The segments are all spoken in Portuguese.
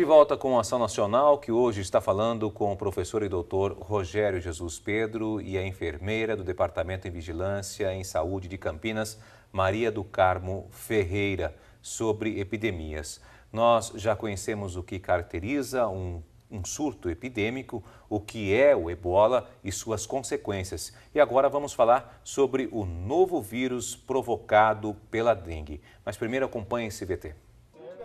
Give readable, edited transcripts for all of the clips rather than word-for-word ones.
De volta com a Ação Nacional, que hoje está falando com o professor e doutor Rogério Jesus Pedro e a enfermeira do Departamento de Vigilância em Saúde de Campinas, Maria do Carmo Ferreira, sobre epidemias. Nós já conhecemos o que caracteriza um surto epidêmico, o que é o ebola e suas consequências. E agora vamos falar sobre o novo vírus provocado pela dengue. Mas primeiro acompanhe esse VT.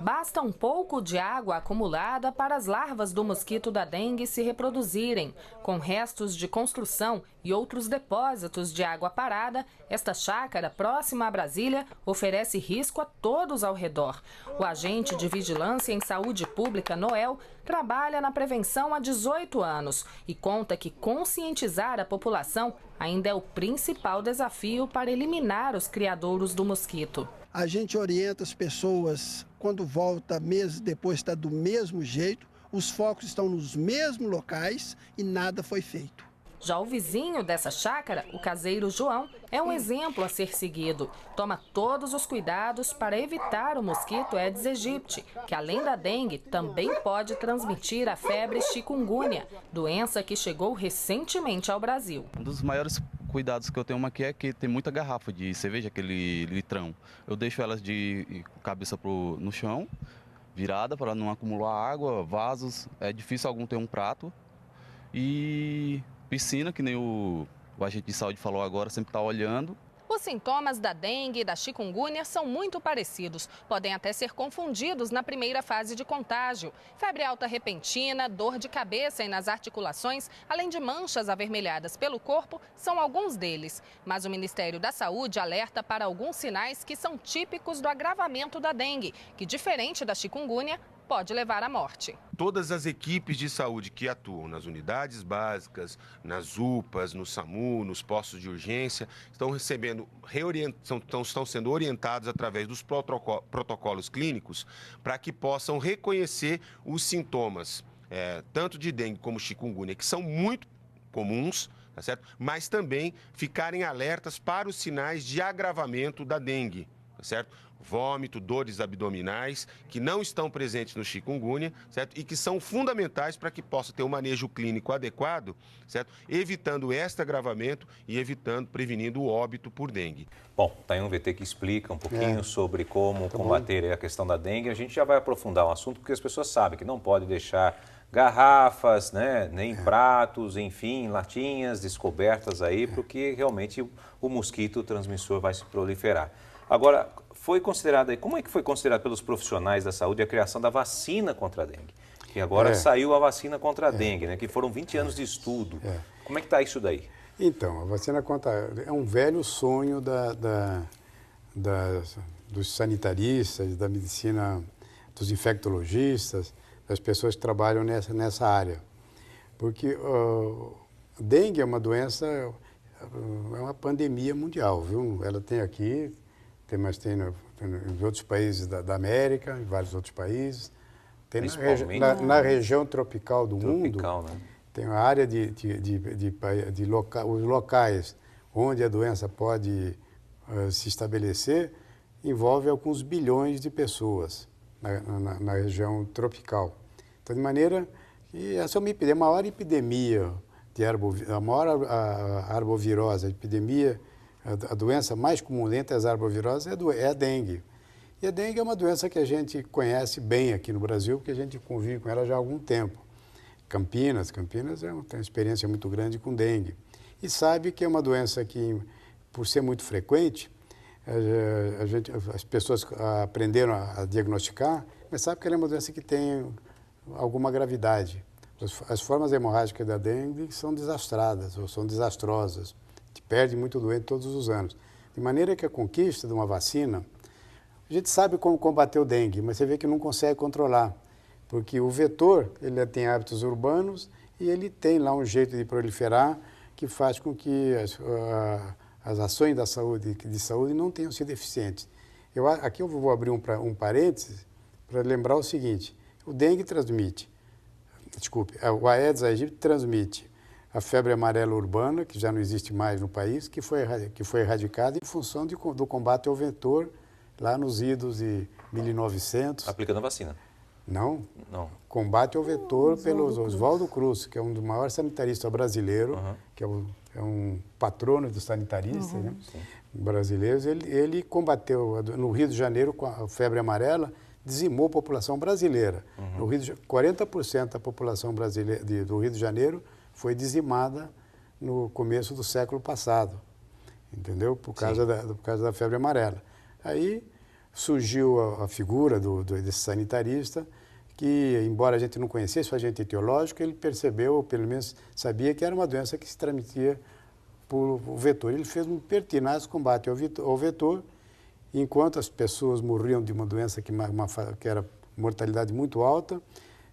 Basta um pouco de água acumulada para as larvas do mosquito da dengue se reproduzirem. Com restos de construção e outros depósitos de água parada, esta chácara próxima a Brasília oferece risco a todos ao redor. O agente de Vigilância em Saúde Pública, Noel, trabalha na prevenção há 18 anos e conta que conscientizar a população ainda é o principal desafio para eliminar os criadouros do mosquito. A gente orienta as pessoas, quando volta meses depois está do mesmo jeito, os focos estão nos mesmos locais e nada foi feito. Já o vizinho dessa chácara, o caseiro João, é um exemplo a ser seguido. Toma todos os cuidados para evitar o mosquito Aedes aegypti, que além da dengue também pode transmitir a febre chikungunya, doença que chegou recentemente ao Brasil. Um dos maiores cuidados que eu tenho aqui é que tem muita garrafa de cerveja, aquele litrão. Eu deixo elas de cabeça no chão, virada para não acumular água, vasos. É difícil algum ter um prato. E piscina, que nem o agente de saúde falou agora, sempre está olhando. Os sintomas da dengue e da chikungunya são muito parecidos. Podem até ser confundidos na primeira fase de contágio. Febre alta repentina, dor de cabeça e nas articulações, além de manchas avermelhadas pelo corpo, são alguns deles. Mas o Ministério da Saúde alerta para alguns sinais que são típicos do agravamento da dengue, que, diferente da chikungunya, pode levar à morte. Todas as equipes de saúde que atuam nas unidades básicas, nas UPAs, no SAMU, nos postos de urgência, estão sendo orientados através dos protocolos clínicos para que possam reconhecer os sintomas, tanto de dengue como chikungunya, que são muito comuns, tá certo? Mas também ficarem alertas para os sinais de agravamento da dengue, tá certo? Vômito, dores abdominais, que não estão presentes no chikungunya, certo? E que são fundamentais para que possa ter um manejo clínico adequado, certo? Evitando este agravamento e prevenindo o óbito por dengue. Bom, tá aí um VT que explica um pouquinho sobre como combater a questão da dengue. A gente já vai aprofundar o assunto, porque as pessoas sabem que não pode deixar garrafas, né, nem pratos, enfim, latinhas descobertas aí, porque realmente o mosquito transmissor vai se proliferar. Agora, foi considerado aí, como é que foi considerado pelos profissionais da saúde a criação da vacina contra a dengue? Que agora saiu a vacina contra a dengue, né? Que foram 20 anos de estudo. Como é que está isso daí? Então, a vacina contra é um velho sonho dos sanitaristas, da medicina, dos infectologistas, das pessoas que trabalham nessa área. Porque dengue é uma doença, é uma pandemia mundial, viu? Ela tem aqui... Mas tem em outros países da América, em vários outros países. Tem na região tropical do mundo, né? Tem uma área os locais onde a doença pode se estabelecer, envolve alguns bilhões de pessoas na região tropical. Então, de maneira que essa é uma epidemia, a maior epidemia a maior arbovirose, a epidemia. A doença mais comum entre as arboviroses é a dengue. E a dengue é uma doença que a gente conhece bem aqui no Brasil, porque a gente convive com ela já há algum tempo. Campinas tem uma experiência muito grande com dengue. E sabe que é uma doença que, por ser muito frequente, as pessoas aprenderam a diagnosticar, mas sabe que ela é uma doença que tem alguma gravidade. As formas hemorrágicas da dengue são desastradas ou são desastrosas. Perde muito doente todos os anos. De maneira que a conquista de uma vacina, a gente sabe como combater o dengue, mas você vê que não consegue controlar, porque o vetor, ele tem hábitos urbanos e ele tem lá um jeito de proliferar que faz com que as ações de saúde não tenham sido eficientes. Aqui eu vou abrir um parênteses para lembrar o seguinte, o dengue o Aedes aegypti transmite a febre amarela urbana, que já não existe mais no país, que foi erradicada em função do combate ao vetor lá nos idos de 1900. Aplicando a vacina. Não. Não. Combate ao vetor pelo Oswaldo Cruz, que é um dos maiores sanitaristas brasileiros, que é um patrono dos sanitaristas, né, brasileiros. Ele combateu no Rio de Janeiro com a febre amarela, dizimou a população brasileira. No Rio de Janeiro, 40% da população brasileira do Rio de Janeiro foi dizimada no começo do século passado, entendeu? Por causa da febre amarela. Aí surgiu a figura desse sanitarista, que, embora a gente não conhecesse o agente etiológico, ele percebeu, ou pelo menos sabia, que era uma doença que se transmitia por vetor. Ele fez um pertinaz combate ao vetor, enquanto as pessoas morriam de uma doença que era mortalidade muito alta.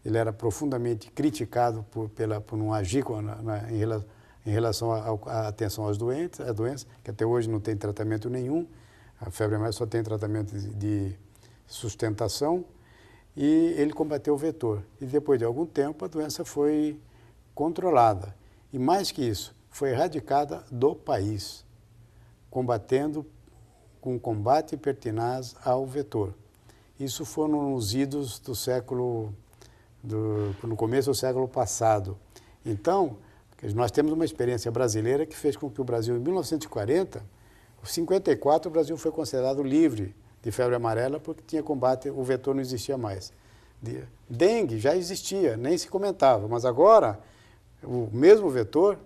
Ele era profundamente criticado por não agir em relação à atenção aos doentes, a doença, que até hoje não tem tratamento nenhum. A febre amarela só tem tratamento de sustentação. E ele combateu o vetor. E depois de algum tempo a doença foi controlada. E mais que isso, foi erradicada do país, combatendo com combate pertinaz ao vetor. Isso foi nos idos do no começo do século passado. Então, nós temos uma experiência brasileira que fez com que o Brasil, em 1940, em 54, o Brasil foi considerado livre de febre amarela porque tinha combate, o vetor não existia mais. Dengue já existia, nem se comentava, mas agora o mesmo vetor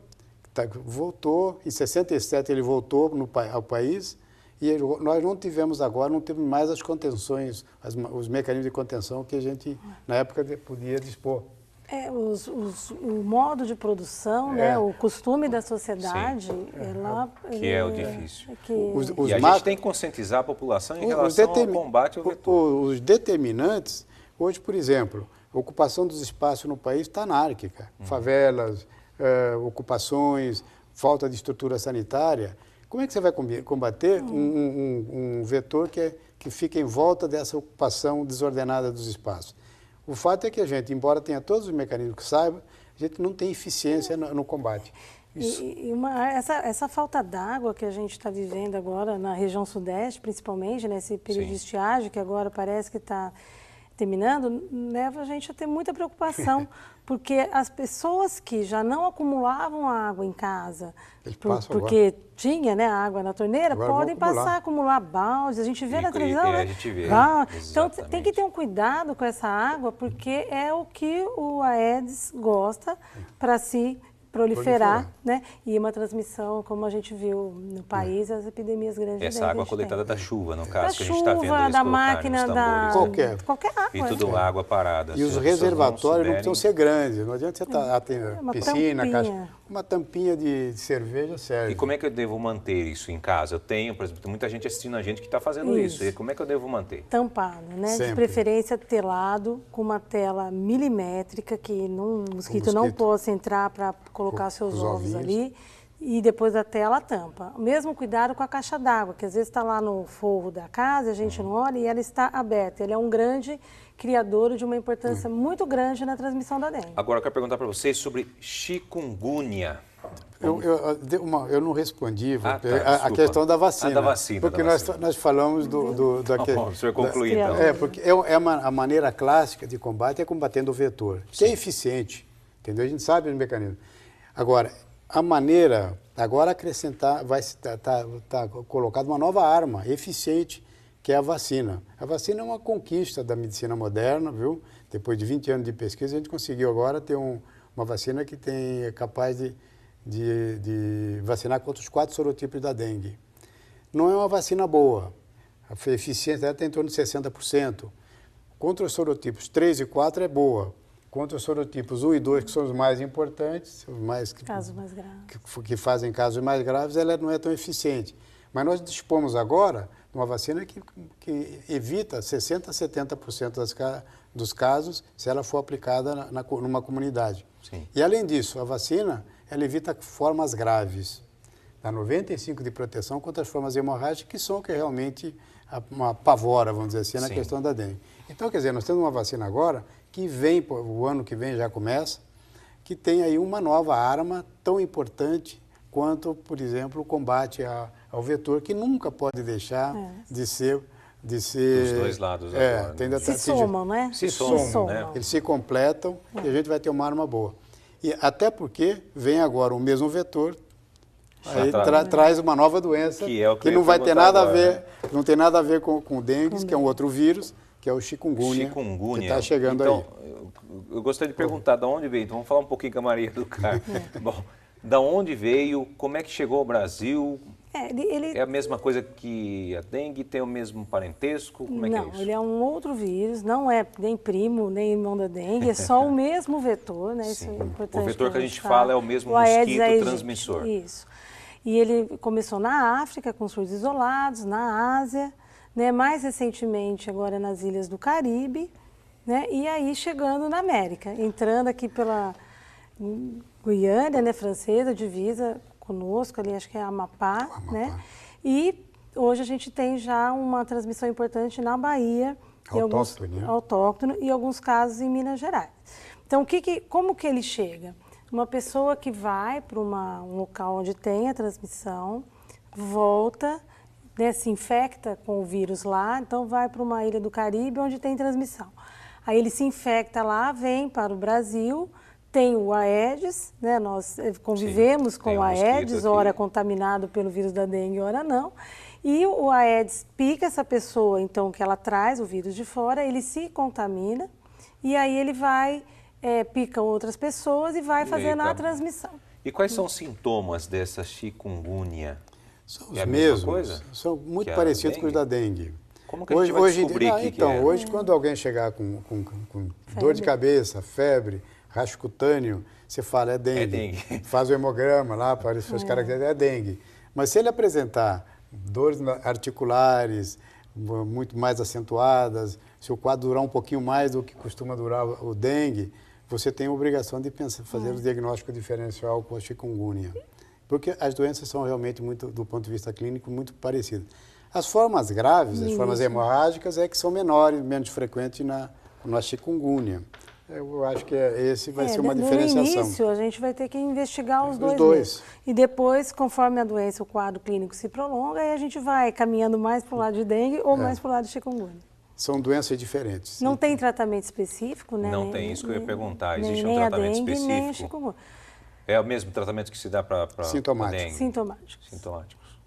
voltou, em 67 ele voltou ao país e nós não temos mais as contenções, os mecanismos de contenção que a gente na época podia dispor. O modo de produção, né, o costume da sociedade, que é o difícil. E a gente tem que conscientizar a população em relação ao combate ao vetor. Os determinantes, hoje, por exemplo, a ocupação dos espaços no país está anárquica. Favelas, ocupações, falta de estrutura sanitária. Como é que você vai combater um vetor que fica em volta dessa ocupação desordenada dos espaços? O fato é que a gente, embora tenha todos os mecanismos que saiba, a gente não tem eficiência no combate. Essa falta d'água que a gente está vivendo agora na região sudeste, principalmente, nesse período de estiagem, que agora parece que está terminando, leva a gente a ter muita preocupação, porque as pessoas que já não acumulavam água em casa, porque tinha, né, água na torneira, agora podem passar a acumular baldes, a gente vê na televisão, né? A gente vê, então tem que ter um cuidado com essa água, porque é o que o Aedes gosta para se proliferar, né? E uma transmissão, como a gente viu no país, as epidemias grandes. Essa água coletada da chuva, no caso, que a gente está vendo eles da máquina, qualquer água. E tudo água parada. E os reservatórios não precisam ser grandes. Não adianta você ter piscina, caixa. Uma tampinha de cerveja serve. E como é que eu devo manter isso em casa? Eu tenho, por exemplo, muita gente assistindo a gente que está fazendo isso. E como é que eu devo manter? Tampado, né? Sempre. De preferência telado, com uma tela milimétrica, que o mosquito não possa entrar para colocar seus ovos ali. E depois da tela a tampa. O mesmo cuidado com a caixa d'água, que às vezes está lá no forro da casa, a gente não olha e ela está aberta. Ele é um grande criador de uma importância muito grande na transmissão da dengue. Agora eu quero perguntar para vocês sobre chikungunya. Eu não respondi a questão da vacina. Da vacina. Porque nós falamos do o senhor conclui, então. Porque a maneira clássica de combate é combatendo o vetor, que é eficiente, entendeu? A gente sabe o mecanismo. Agora, a maneira, agora acrescentar, vai estar colocada uma nova arma eficiente, que é a vacina. A vacina é uma conquista da medicina moderna, viu? Depois de 20 anos de pesquisa, a gente conseguiu agora ter uma vacina que é capaz de vacinar contra os 4 sorotipos da dengue. Não é uma vacina boa, a eficiência dela está em torno de 60%. Contra os sorotipos 3 e 4 é boa. Contra os sorotipos 1 e 2, que são os mais importantes, casos mais graves. Que fazem casos mais graves, ela não é tão eficiente. Mas nós dispomos agora de uma vacina que evita 60% a 70% dos casos se ela for aplicada numa comunidade. Sim. E, além disso, a vacina ela evita formas graves. Dá 95% de proteção contra as formas hemorrágicas, que são que realmente apavora, vamos dizer assim, na questão da dengue. Então, quer dizer, nós temos uma vacina agora que vem, o ano que vem já começa, que tem aí uma nova arma tão importante quanto, por exemplo, o combate ao vetor, que nunca pode deixar de ser de ser... Dos dois lados agora, né? Se somam, né? Se somam, né? Eles se completam e a gente vai ter uma arma boa. E até porque vem agora o mesmo vetor, aí traz uma nova doença que não vai ter nada a ver, não tem nada a ver com o dengue, que é um outro vírus, que é o chikungunya, que está chegando aí. Eu gostaria de perguntar de onde veio, então vamos falar um pouquinho com a Maria do Carmo. Bom, da onde veio, como é que chegou ao Brasil? É a mesma coisa que a dengue? Tem o mesmo parentesco? Como é que é isso? Não, ele é um outro vírus, não é nem primo, nem irmão da dengue, é só o mesmo vetor, né? Isso é importante. O vetor que a gente fala é o mesmo mosquito transmissor. Isso. E ele começou na África, com surtos isolados, na Ásia, né? Mais recentemente agora nas ilhas do Caribe, né? E aí chegando na América, entrando aqui pela Guiana, né, francesa, divisa conosco, ali acho que é Amapá, né? E hoje a gente tem já uma transmissão importante na Bahia, autóctone, e alguns casos em Minas Gerais. Então, como que ele chega? Uma pessoa que vai para um local onde tem a transmissão, volta, né, se infecta com o vírus lá, então vai para uma ilha do Caribe onde tem transmissão. Aí ele se infecta lá, vem para o Brasil, tem o Aedes, né? Nós convivemos com o Aedes, ora contaminado pelo vírus da dengue, ora não. E o Aedes pica essa pessoa, então, que ela traz o vírus de fora, ele se contamina e aí ele vai, pica outras pessoas e vai fazendo a transmissão. E quais são os sintomas dessa chikungunya? São os mesmos, são muito parecidos com os da dengue. Como que a gente vai descobrir que é? Hoje, quando alguém chegar com dor de cabeça, febre, rasgo cutâneo, você fala, é dengue. Faz o hemograma lá, para os caracteres, é dengue. Mas se ele apresentar dores articulares, muito mais acentuadas, se o quadro durar um pouquinho mais do que costuma durar o dengue, você tem a obrigação de fazer o diagnóstico diferencial com a chikungunya. Porque as doenças são realmente, do ponto de vista clínico, muito parecidas. As formas graves, as formas hemorrágicas, é que são menores, menos frequentes na chikungunya. Eu acho que esse vai ser uma diferenciação. No início, a gente vai ter que investigar os dois. E depois, conforme a doença, o quadro clínico se prolonga, aí a gente vai caminhando mais para o lado de dengue ou mais para o lado de chikungunya. São doenças diferentes. Não tem tratamento específico, né? Não tem, isso que eu ia perguntar. Existe um tratamento específico? Nem a chikungunya. É o mesmo tratamento que se dá para dengue? Sintomáticos.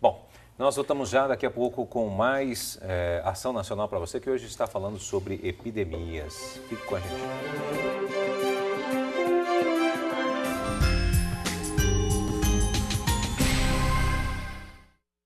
Bom, nós voltamos já daqui a pouco com mais Ação Nacional para você, que hoje está falando sobre epidemias. Fique com a gente.